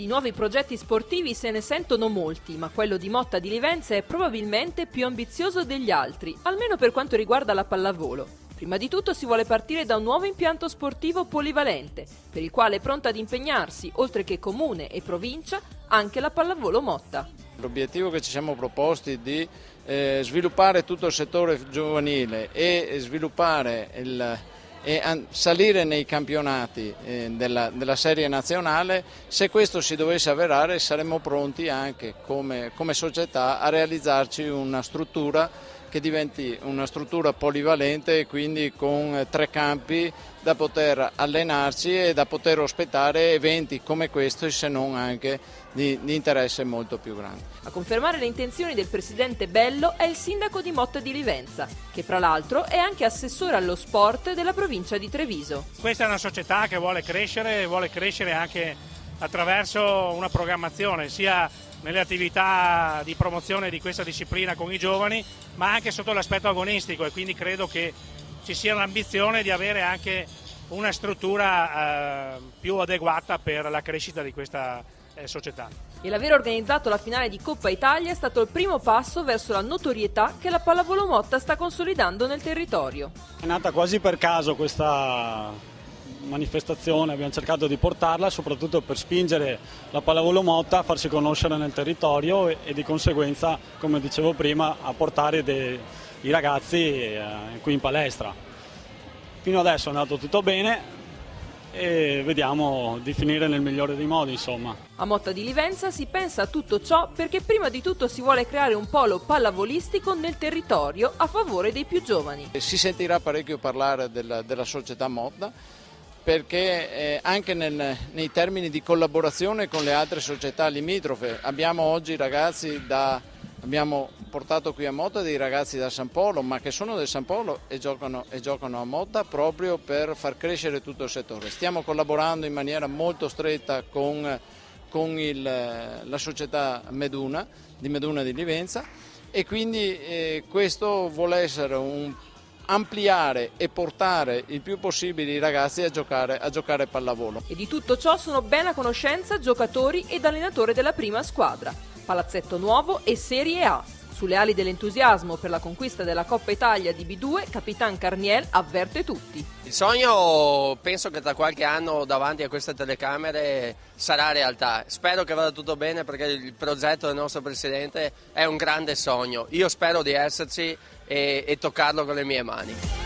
nuovi progetti sportivi se ne sentono molti, ma quello di Motta di Livenza è probabilmente più ambizioso degli altri, almeno per quanto riguarda la pallavolo. Prima di tutto si vuole partire da un nuovo impianto sportivo polivalente, per il quale è pronta ad impegnarsi, oltre che comune e provincia, anche la pallavolo Motta. L'obiettivo che ci siamo proposti di sviluppare tutto il settore giovanile e sviluppare salire nei campionati della serie nazionale, se questo si dovesse avverare saremmo pronti anche come società a realizzarci una struttura che diventi una struttura polivalente, quindi con 3 campi da poter allenarci e da poter ospitare eventi come questo, se non anche di interesse molto più grande. A confermare le intenzioni del presidente Bello è il sindaco di Motta di Livenza, che fra l'altro è anche assessore allo sport della provincia di Treviso. Questa è una società che vuole crescere anche attraverso una programmazione, sia nelle attività di promozione di questa disciplina con i giovani, ma anche sotto l'aspetto agonistico, e quindi credo che ci sia l'ambizione di avere anche una struttura più adeguata per la crescita di questa società. E l'aver organizzato la finale di Coppa Italia è stato il primo passo verso la notorietà che la pallavolo Motta sta consolidando nel territorio. È nata quasi per caso questa manifestazione, abbiamo cercato di portarla soprattutto per spingere la pallavolo Motta a farsi conoscere nel territorio e di conseguenza, come dicevo prima, a portare i ragazzi qui in palestra. Fino adesso è andato tutto bene e vediamo di finire nel migliore dei modi, insomma. A Motta di Livenza si pensa a tutto ciò perché prima di tutto si vuole creare un polo pallavolistico nel territorio a favore dei più giovani. Si sentirà parecchio parlare della società Motta, perché anche nei termini di collaborazione con le altre società limitrofe abbiamo oggi abbiamo portato qui a Motta dei ragazzi da San Polo, ma che sono del San Polo e giocano a Motta proprio per far crescere tutto il settore. Stiamo collaborando in maniera molto stretta con la società Meduna di Livenza, e quindi questo vuole essere ampliare e portare il più possibile i ragazzi a giocare pallavolo. E di tutto ciò sono ben a conoscenza giocatori ed allenatori della prima squadra. Palazzetto nuovo e Serie A. Sulle ali dell'entusiasmo per la conquista della Coppa Italia di B2, Capitan Carniel avverte tutti. Il sogno penso che tra qualche anno davanti a queste telecamere sarà realtà. Spero che vada tutto bene, perché il progetto del nostro presidente è un grande sogno. Io spero di esserci e toccarlo con le mie mani.